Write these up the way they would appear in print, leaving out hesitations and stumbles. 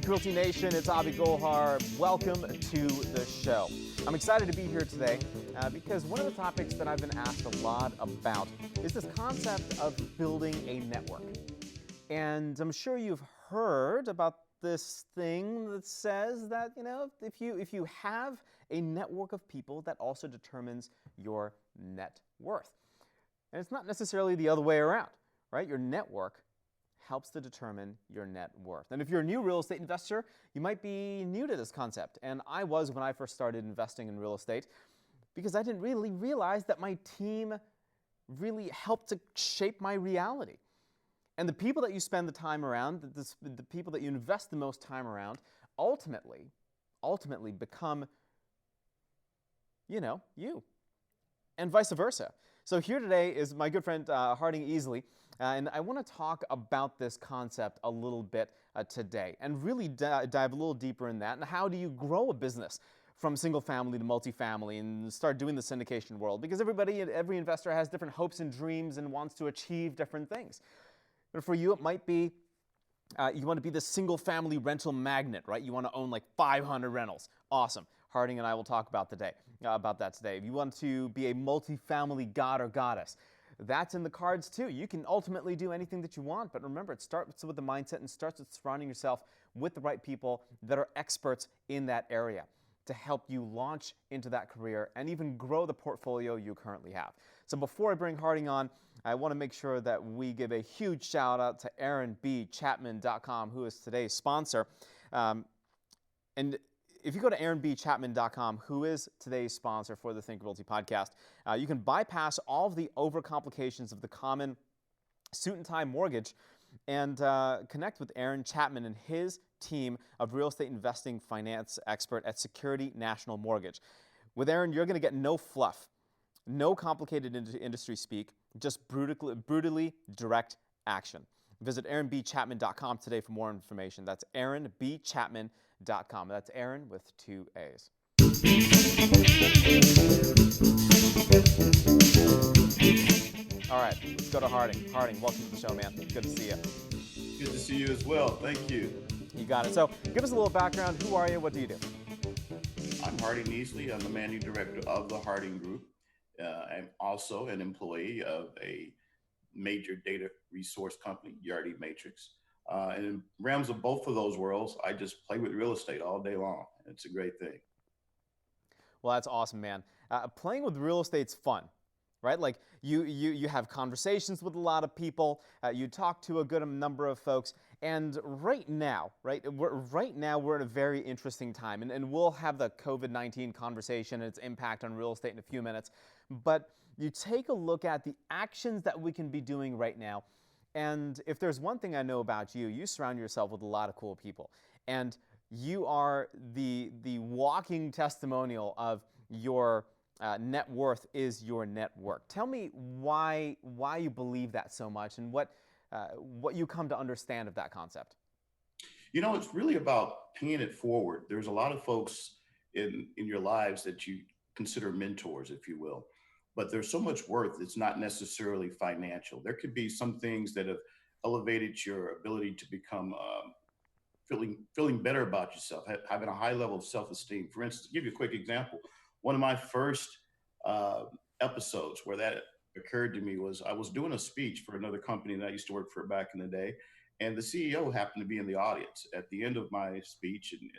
Think Realty Nation, it's Abhi Golhar. Welcome to the show. I'm excited to be here today because one of the topics that I've been asked a lot about is this concept of building a network. And I'm sure you've heard about this thing that says that, if you have a network of people, that also determines your net worth. And it's not necessarily the other way around, right? Your network helps to determine your net worth. And if you're a new real estate investor, you might be new to this concept. And I was when I first started investing in real estate, because I didn't really realize that my team really helped to shape my reality. And the people that you spend the time around, the people that you invest the most time around, ultimately become, you. And vice versa. So here today is my good friend Harding Easley, and I want to talk about this concept a little bit today and really dive a little deeper in that. And how do you grow a business from single family to multifamily and start doing the syndication world? Because every investor has different hopes and dreams and wants to achieve different things. But for you, it might be you want to be the single family rental magnate, right? You want to own like 500 rentals. Awesome. Harding and I will talk about that today. If you want to be a multifamily god or goddess, that's in the cards too. You can ultimately do anything that you want, but remember, it starts with the mindset and starts with surrounding yourself with the right people that are experts in that area to help you launch into that career and even grow the portfolio you currently have. So before I bring Harding on, I want to make sure that we give a huge shout out to AaronBChapman.com, who is today's sponsor. And if you go to AaronBChapman.com, who is today's sponsor for the Think Realty podcast, you can bypass all of the overcomplications of the common suit and tie mortgage and connect with Aaron Chapman and his team of real estate investing finance expert at Security National Mortgage. With Aaron, you're going to get no fluff, no complicated industry speak, just brutally direct action. Visit AaronBChapman.com today for more information. That's AaronBChapman.com. That's Aaron with 2 A's. All right, let's go to Harding. Harding, welcome to the show, man. Good to see you. Good to see you as well. Thank you. You got it. So give us a little background. Who are you? What do you do? I'm Harding Easley. I'm the managing director of the Harding Group. I'm also an employee of a major data resource company, Realty Matrix. And in realms of both of those worlds, I just play with real estate all day long. It's a great thing. Well, that's awesome, man. Playing with real estate's fun, right? Like you have conversations with a lot of people. You talk to a good number of folks. And right now, we're in a very interesting time. And we'll have the COVID-19 conversation and its impact on real estate in a few minutes. But you take a look at the actions that we can be doing right now. And if there's one thing I know about you, you surround yourself with a lot of cool people. And you are the walking testimonial of your net worth is your network. Tell me why you believe that so much and what you come to understand of that concept. It's really about paying it forward. There's a lot of folks in your lives that you consider mentors, if you will. But there's so much worth. It's not necessarily financial. There could be some things that have elevated your ability to become feeling better about yourself, having a high level of self-esteem. For instance, to give you a quick example, one of my first episodes where that occurred to me was I was doing a speech for another company that I used to work for back in the day, and the CEO happened to be in the audience. At the end of my speech and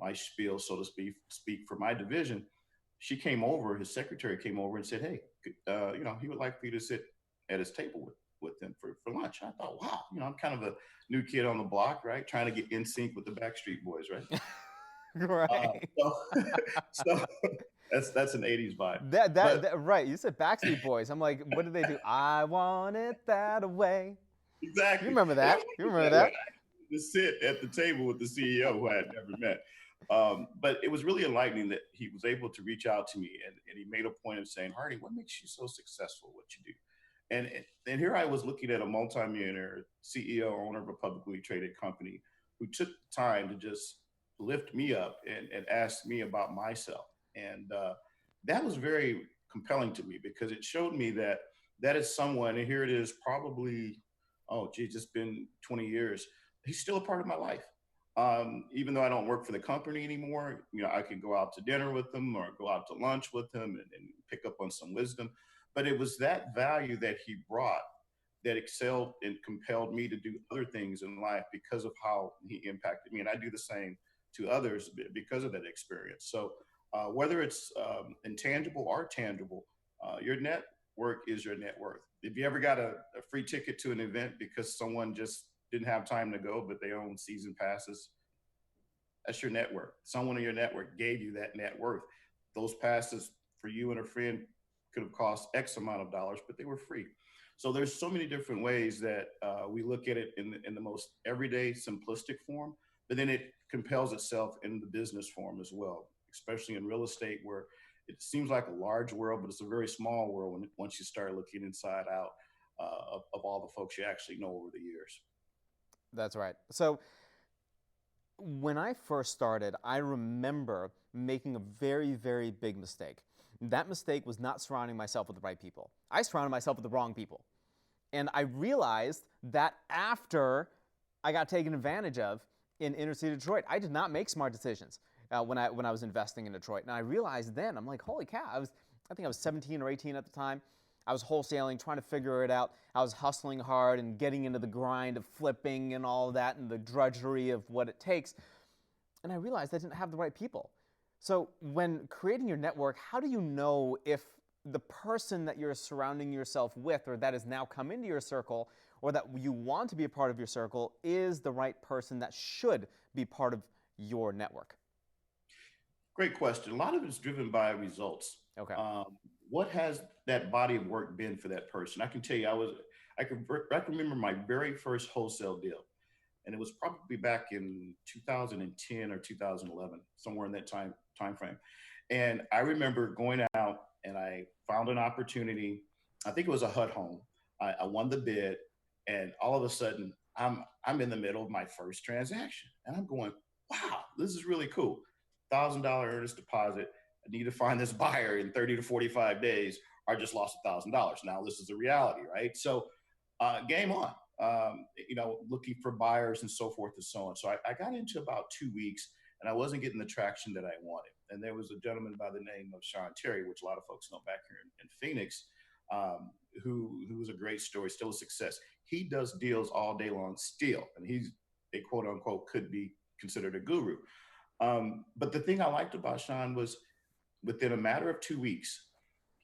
my spiel, so to speak for my division, she came over, his secretary came over and said, hey, he would like for you to sit at his table with him for lunch. I thought, wow, I'm kind of a new kid on the block, right? Trying to get in sync with the Backstreet Boys, right? Right. So that's an 80s vibe. That right. You said Backstreet Boys. I'm like, what did they do? I want it that way. Exactly. You remember that? To sit at the table with the CEO who I had never met. But it was really enlightening that he was able to reach out to me and he made a point of saying, Harding, what makes you so successful what you do? And here I was looking at a multimillionaire CEO, owner of a publicly traded company who took the time to just lift me up and ask me about myself. And that was very compelling to me because it showed me that is someone, and here it is probably, it's been 20 years. He's still a part of my life. Even though I don't work for the company anymore, I could go out to dinner with them or go out to lunch with them and pick up on some wisdom. But it was that value that he brought that excelled and compelled me to do other things in life because of how he impacted me. And I do the same to others because of that experience. So whether it's intangible or tangible, your network is your net worth. If you ever got a free ticket to an event because someone just didn't have time to go, but they own season passes, that's your network. Someone in your network gave you that net worth. Those passes for you and a friend could have cost X amount of dollars, but they were free. So there's so many different ways that we look at it in the most everyday, simplistic form, but then it compels itself in the business form as well, especially in real estate where it seems like a large world, but it's a very small world once you start looking inside out of all the folks you actually know over the years. That's right. So when I first started, I remember making a very, very big mistake. That mistake was not surrounding myself with the right people. I surrounded myself with the wrong people. And I realized that after I got taken advantage of in inner city Detroit. I did not make smart decisions when I was investing in Detroit. And I realized then, I'm like, holy cow, I think I was 17 or 18 at the time. I was wholesaling, trying to figure it out. I was hustling hard and getting into the grind of flipping and all of that and the drudgery of what it takes. And I realized I didn't have the right people. So when creating your network, how do you know if the person that you're surrounding yourself with or that has now come into your circle or that you want to be a part of your circle is the right person that should be part of your network? Great question. A lot of it's driven by results. Okay. What has that body of work been for that person? I can tell you, I can remember my very first wholesale deal, and it was probably back in 2010 or 2011, somewhere in that time frame. And I remember going out and I found an opportunity. I think it was a HUD home. I won the bid, and all of a sudden, I'm in the middle of my first transaction, and I'm going, "Wow, this is really cool." $1,000 earnest deposit. I need to find this buyer in 30 to 45 days, or I just lost $1,000. Now this is a reality, right? So, game on. Looking for buyers and so forth and so on. So I got into about 2 weeks, and I wasn't getting the traction that I wanted. And there was a gentleman by the name of Sean Terry, which a lot of folks know back here in Phoenix, who was a great story, still a success. He does deals all day long still, and he's a quote unquote could be considered a guru. But the thing I liked about Sean was within a matter of 2 weeks,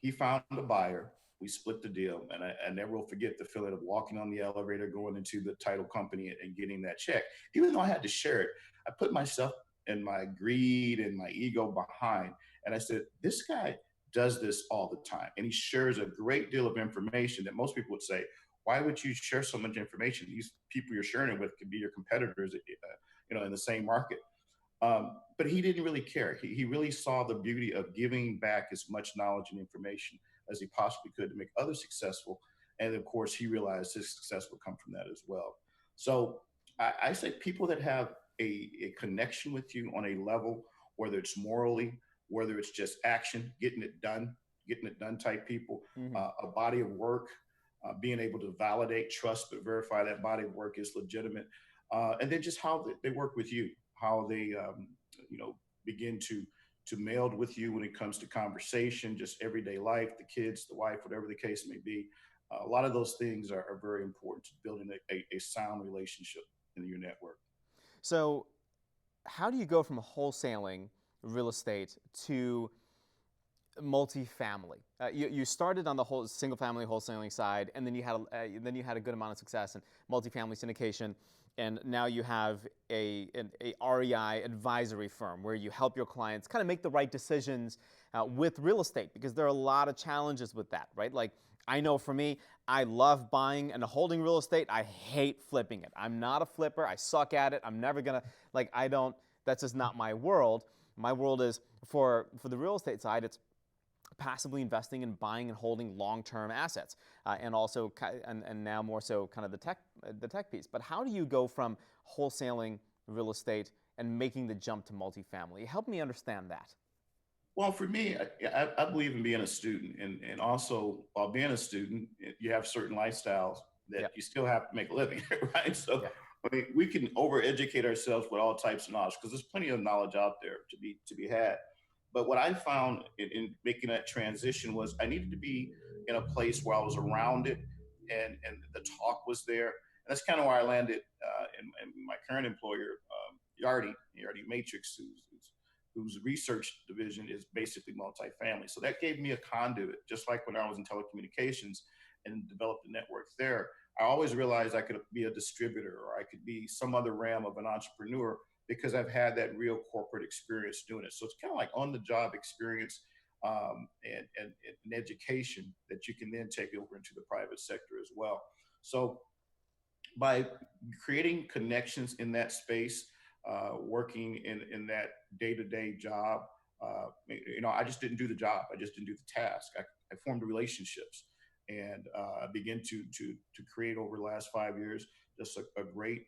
he found a buyer. We split the deal, and I never will forget the feeling of walking on the elevator, going into the title company and getting that check. Even though I had to share it, I put myself and my greed and my ego behind, and I said, "This guy does this all the time, and he shares a great deal of information that most people would say, why would you share so much information? These people you're sharing it with could be your competitors, in the same market." But he didn't really care. He really saw the beauty of giving back as much knowledge and information as he possibly could to make others successful. And of course, he realized his success would come from that as well. So I say people that have a connection with you on a level, whether it's morally, whether it's just action, getting it done type people, Mm-hmm. a body of work, being able to validate, trust, but verify that body of work is legitimate. And then just how they work with you, how they begin to meld with you when it comes to conversation, just everyday life, the kids, the wife, whatever the case may be. A lot of those things are very important to building a sound relationship in your network. So, how do you go from wholesaling real estate to multifamily? You started on the whole single family wholesaling side, and then you had a good amount of success in multifamily syndication, and now you have a REI advisory firm where you help your clients kind of make the right decisions with real estate, because there are a lot of challenges with that, right? Like, I know for me, I love buying and holding real estate. I hate flipping it. I'm not a flipper. I suck at it. I'm never gonna I don't. That's just not my world. My world is for the real estate side. It's passively investing in buying and holding long-term assets, and also and now more so kind of the tech piece. But how do you go from wholesaling real estate and making the jump to multifamily? Help me understand that. Well, for me, I believe in being a student, and also while being a student, you have certain lifestyles that Yeah. you still have to make a living, right? So Yeah. I mean, we can over-educate ourselves with all types of knowledge because there's plenty of knowledge out there to be had. But what I found in making that transition was I needed to be in a place where I was around it, and the talk was there. And that's kind of where I landed in my current employer, Yardi Matrix, whose research division is basically multifamily. So that gave me a conduit, just like when I was in telecommunications and developed a network there. I always realized I could be a distributor or I could be some other realm of an entrepreneur because I've had that real corporate experience doing it. So it's kind of like on the job experience and education that you can then take over into the private sector as well. So by creating connections in that space, working in that day-to-day job, I just didn't do the job. I just didn't do the task. I formed relationships and began to create over the last 5 years just a great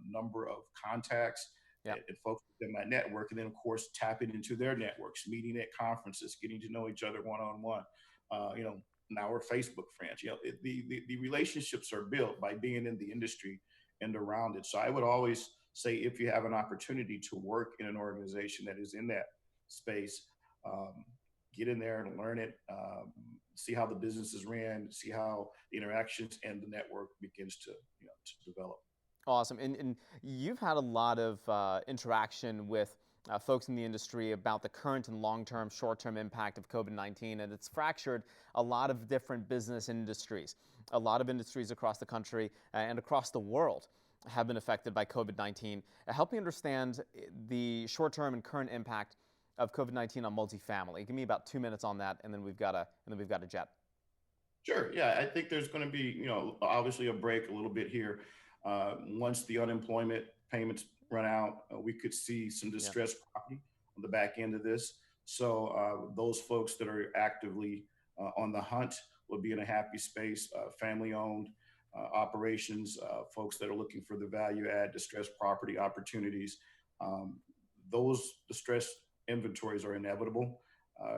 number of contacts Yeah. and folks within my network, and then of course tapping into their networks, meeting at conferences, getting to know each other one on one. Now we're Facebook friends. The relationships are built by being in the industry and around it. So I would always say, if you have an opportunity to work in an organization that is in that space, get in there and learn it, see how the business is ran, see how the interactions and the network begins to develop. Awesome. And you've had a lot of interaction with folks in the industry about the current and long-term, short-term impact of COVID-19, and it's fractured a lot of different business industries. A lot of industries across the country and across the world have been affected by COVID-19. Help me understand the short-term and current impact of COVID-19 on multifamily. Give me about 2 minutes on that, and then we've got a jet. Sure. Yeah, I think there's going to be, obviously a break a little bit here. Once the unemployment payments run out, we could see some distressed property on the back end of this. So those folks that are actively on the hunt will be in a happy space. Family-owned operations, folks that are looking for the value add, distressed property opportunities. Those distressed inventories are inevitable.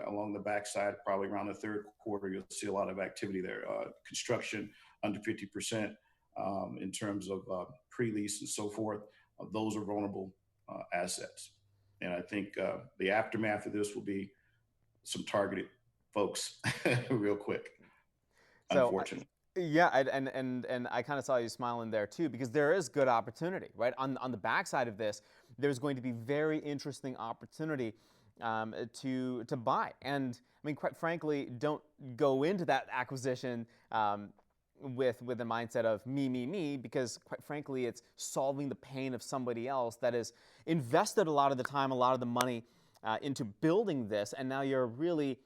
Along the backside, probably around the third quarter, you'll see a lot of activity there. Construction under 50% in terms of pre-lease and so forth. Those are vulnerable assets. And I think the aftermath of this will be some targeted folks real quick, So, unfortunately. yeah, and I kind of saw you smiling there too, because there is good opportunity, right? On the backside of this, there's going to be very interesting opportunity to buy. And I mean, quite frankly, don't go into that acquisition with the mindset of me, because quite frankly, it's solving the pain of somebody else that has invested a lot of the time, a lot of the money into building this, and now you're really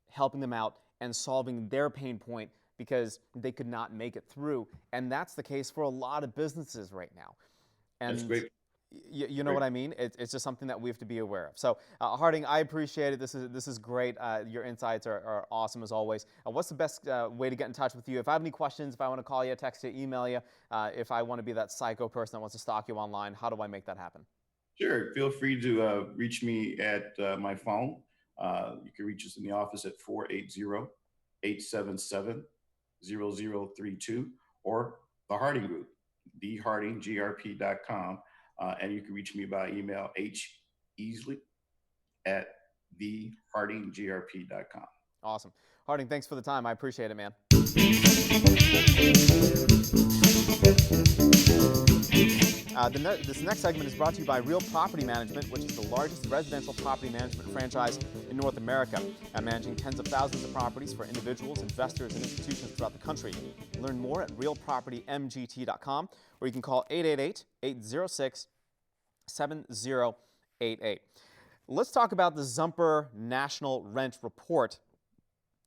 helping them out and solving their pain point because they could not make it through. And that's the case for a lot of businesses right now. And That's great. you know what I mean? It's just something that we have to be aware of. So, Harding, I appreciate it. This is great. Your insights are awesome as always. What's the best way to get in touch with you? If I have any questions, if I want to call you, text you, email you, if I want to be that psycho person that wants to stalk you online, how do I make that happen? Sure. Feel free to reach me at my phone. You can reach us in the office at 480-877-0032 or the Harding Group, thehardinggrp.com. And you can reach me by email, heasley@thehardinggrp.com. Awesome. Harding, thanks for the time. I appreciate it, man. This next segment is brought to you by Real Property Management, which is the largest residential property management franchise in North America, managing tens of thousands of properties for individuals, investors, and institutions throughout the country. Learn more at realpropertymgt.com, or you can call 888-806-7088. Let's talk about the Zumper National Rent Report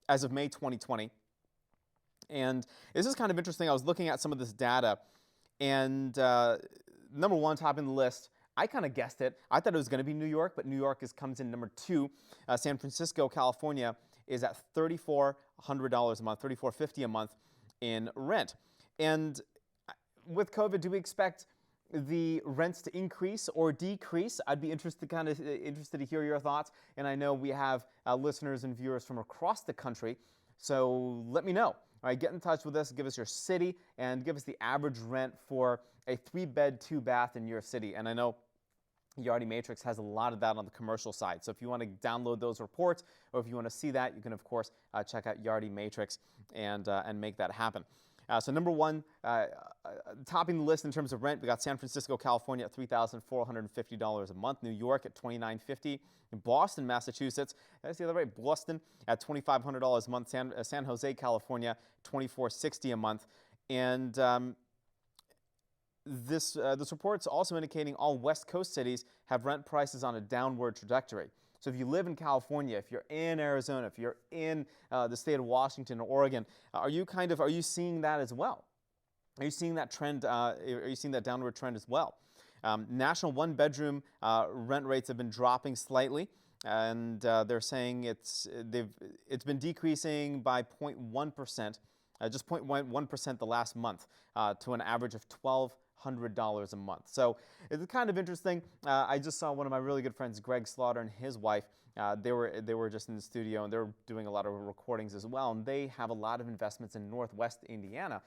as of May 2020. And this is kind of interesting. I was looking at some of this data, and number one, top in the list, I kind of guessed it. I thought it was going to be New York, but New York comes in number two. San Francisco, California is at $3,400 a month, $3,450 a month in rent. And with COVID, do we expect the rents to increase or decrease? I'd be interested to hear your thoughts. And I know we have listeners and viewers from across the country, so let me know. All right, get in touch with us, give us your city, and give us the average rent for a 3-bed, 2-bath in your city. And I know Yardi Matrix has a lot of that on the commercial side. So if you want to download those reports, or if you want to see that, you can, of course, check out Yardi Matrix and make that happen. So number one, topping the list in terms of rent, we got San Francisco, California at $3,450 a month, New York at $2,950, Boston, Massachusetts, that's the other way, Boston at $2,500 a month, San Jose, California, $2,460 a month, and this report's also indicating all West Coast cities have rent prices on a downward trajectory. So if you live in California, if you're in Arizona, if you're in the state of Washington or Oregon, are you seeing that as well? Are you seeing that trend? Are you seeing that downward trend as well? National one-bedroom rent rates have been dropping slightly, and they're saying it's been decreasing by 0.1%, just 0.1% the last month, to an average of $1,200 a month. So it's kind of interesting. I just saw one of my really good friends, Greg Slaughter, and his wife. They were just in the studio, and they're doing a lot of recordings as well. And they have a lot of investments in Northwest Indiana,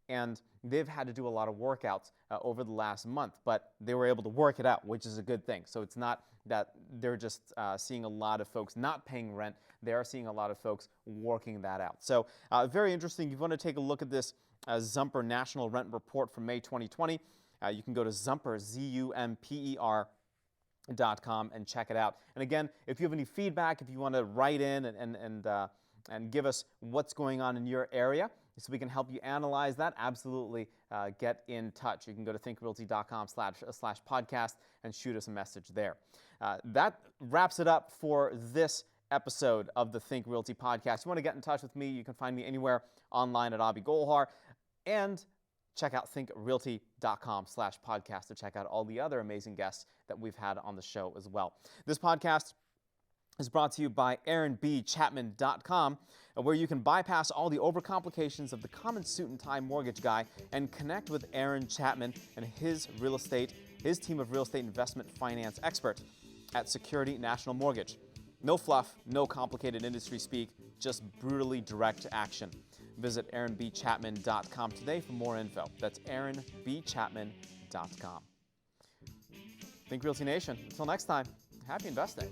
and they've had to do a lot of workouts over the last month. But they were able to work it out, which is a good thing. So it's not that they're just seeing a lot of folks not paying rent. They are seeing a lot of folks working that out. So very interesting. If you want to take a look at this Zumper National Rent Report from May 2020, you can go to Zumper, ZUMPER.com, and check it out. And again, if you have any feedback, if you want to write in and give us what's going on in your area so we can help you analyze that, absolutely get in touch. You can go to thinkrealty.com/podcast and shoot us a message there. That wraps it up for this episode of the Think Realty podcast. If you want to get in touch with me, you can find me anywhere online at Abhi Golhar, and check out thinkrealty.com/podcast to check out all the other amazing guests that we've had on the show as well. This podcast is brought to you by AaronBChapman.com, where you can bypass all the overcomplications of the common suit and tie mortgage guy and connect with Aaron Chapman and his team of real estate investment finance experts at Security National Mortgage. No fluff, no complicated industry speak, just brutally direct action. Visit AaronBChapman.com today for more info. That's AaronBChapman.com. Think Realty Nation. Until next time, happy investing.